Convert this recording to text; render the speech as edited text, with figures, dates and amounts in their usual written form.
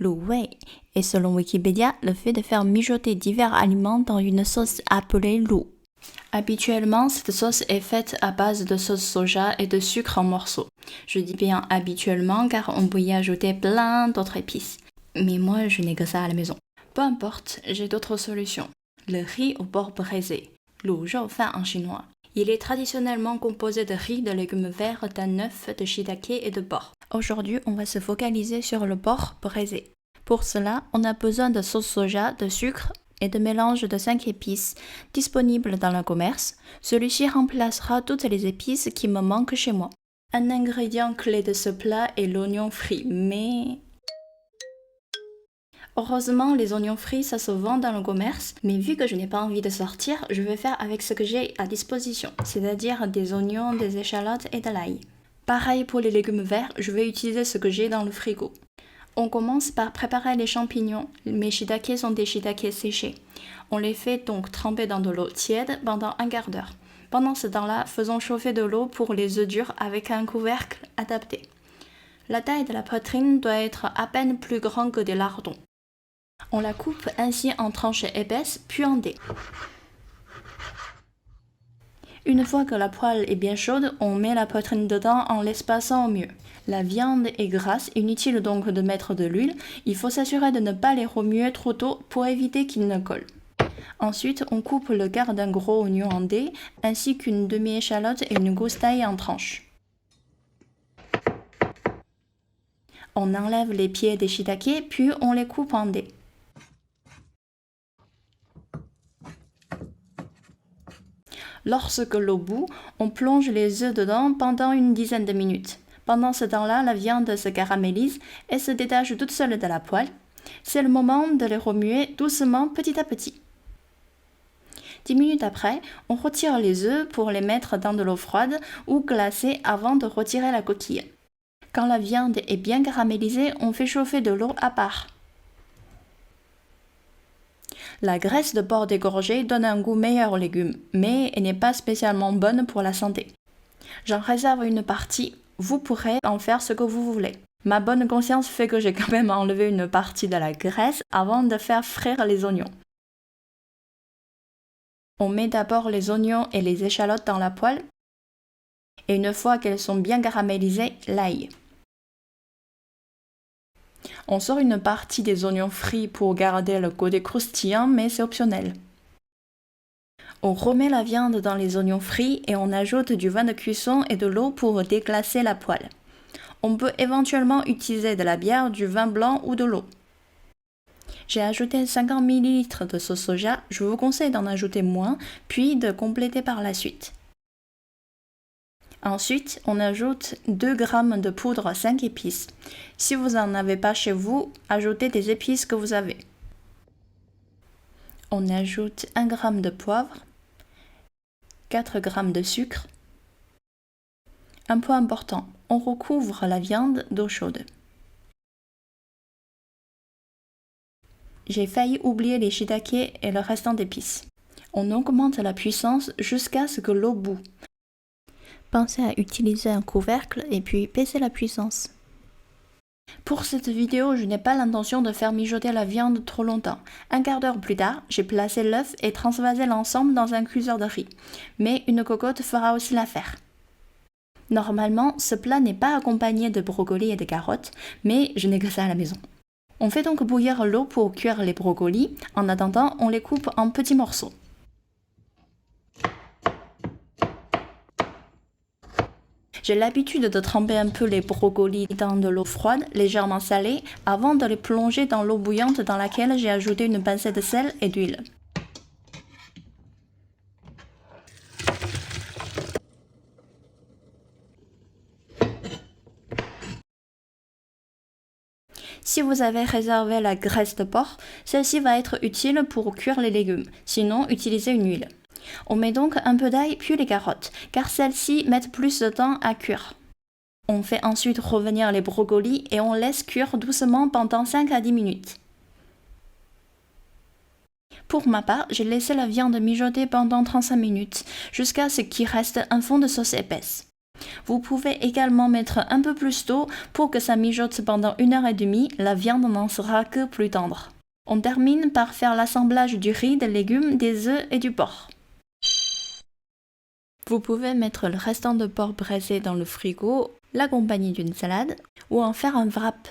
卤味est selon Wikipédia le fait de faire mijoter divers aliments dans une sauce appelée lou. Habituellement, cette sauce est faite à base de sauce soja et de sucre en morceaux. Je dis bien habituellement car on peut y ajouter plein d'autres épices. Mais moi, je n'ai que ça à la maison. Peu importe, j'ai d'autres solutions. Le riz au porc braisé, 卤肉饭 en chinois. Il est traditionnellement composé de riz, de légumes verts, d'un œuf, de shiitake et de porc. Aujourd'hui, on va se focaliser sur le porc braisé. Pour cela, on a besoin de sauce soja, de sucre et de mélange de 5 épices disponibles dans le commerce. Celui-ci remplacera toutes les épices qui me manquent chez moi. Un ingrédient clé de ce plat est l'oignon frit, mais... Heureusement, les oignons frits, ça se vend dans le commerce, mais vu que je n'ai pas envie de sortir, je vais faire avec ce que j'ai à disposition, c'est-à-dire des oignons, des échalotes et de l'ail. Pareil pour les légumes verts, je vais utiliser ce que j'ai dans le frigo. On commence par préparer les champignons. Mes shiitake sont des shiitake séchés. On les fait donc tremper dans de l'eau tiède pendant un quart d'heure. Pendant ce temps-là, faisons chauffer de l'eau pour les œufs durs avec un couvercle adapté. La taille de la poitrine doit être à peine plus grande que des lardons. On la coupe ainsi en tranches épaisses, puis en dés. Une fois que la poêle est bien chaude, on met la poitrine dedans en l'espaçant au mieux. La viande est grasse, inutile donc de mettre de l'huile. Il faut s'assurer de ne pas les remuer trop tôt pour éviter qu'ils ne collent. Ensuite, on coupe le quart d'un gros oignon en dés, ainsi qu'une demi-échalote et une goustaille en tranches. On enlève les pieds des shiitake, puis on les coupe en dés. Lorsque l'eau bout, on plonge les œufs dedans pendant une dizaine de minutes. Pendant ce temps-là, la viande se caramélise et se détache toute seule de la poêle. C'est le moment de les remuer doucement petit à petit. 10 minutes après, on retire les œufs pour les mettre dans de l'eau froide ou glacée avant de retirer la coquille. Quand la viande est bien caramélisée, on fait chauffer de l'eau à part. La graisse de porc dégorgée donne un goût meilleur aux légumes, mais elle n'est pas spécialement bonne pour la santé. J'en réserve une partie, vous pourrez en faire ce que vous voulez. Ma bonne conscience fait que j'ai quand même enlevé une partie de la graisse avant de faire frire les oignons. On met d'abord les oignons et les échalotes dans la poêle, et une fois qu'elles sont bien caramélisées, l'ail. On sort une partie des oignons frits pour garder le côté croustillant, mais c'est optionnel. On remet la viande dans les oignons frits et on ajoute du vin de cuisson et de l'eau pour déglacer la poêle. On peut éventuellement utiliser de la bière, du vin blanc ou de l'eau. J'ai ajouté 50 ml de sauce soja, je vous conseille d'en ajouter moins, puis de compléter par la suite. Ensuite, on ajoute 2 g de poudre 5 épices. Si vous n'en avez pas chez vous, ajoutez des épices que vous avez. On ajoute 1 g de poivre, 4 g de sucre. Un point important, on recouvre la viande d'eau chaude. J'ai failli oublier les shiitake et le restant d'épices. On augmente la puissance jusqu'à ce que l'eau bout. Pensez à utiliser un couvercle et puis baissez la puissance. Pour cette vidéo, je n'ai pas l'intention de faire mijoter la viande trop longtemps. Un quart d'heure plus tard, j'ai placé l'œuf et transvasé l'ensemble dans un cuiseur de riz. Mais une cocotte fera aussi l'affaire. Normalement, ce plat n'est pas accompagné de brocolis et de carottes, mais je n'ai que ça à la maison. On fait donc bouillir l'eau pour cuire les brocolis. En attendant, on les coupe en petits morceaux. J'ai l'habitude de tremper un peu les brocolis dans de l'eau froide, légèrement salée, avant de les plonger dans l'eau bouillante dans laquelle j'ai ajouté une pincée de sel et d'huile. Si vous avez réservé la graisse de porc, celle-ci va être utile pour cuire les légumes, sinon utilisez une huile. On met donc un peu d'ail puis les carottes, car celles-ci mettent plus de temps à cuire. On fait ensuite revenir les brocolis et on laisse cuire doucement pendant 5 à 10 minutes. Pour ma part, j'ai laissé la viande mijoter pendant 35 minutes, jusqu'à ce qu'il reste un fond de sauce épaisse. Vous pouvez également mettre un peu plus d'eau pour que ça mijote pendant 1h30, la viande n'en sera que plus tendre. On termine par faire l'assemblage du riz, des légumes, des œufs et du porc. Vous pouvez mettre le restant de porc braisé dans le frigo, l'accompagner d'une salade ou en faire un wrap.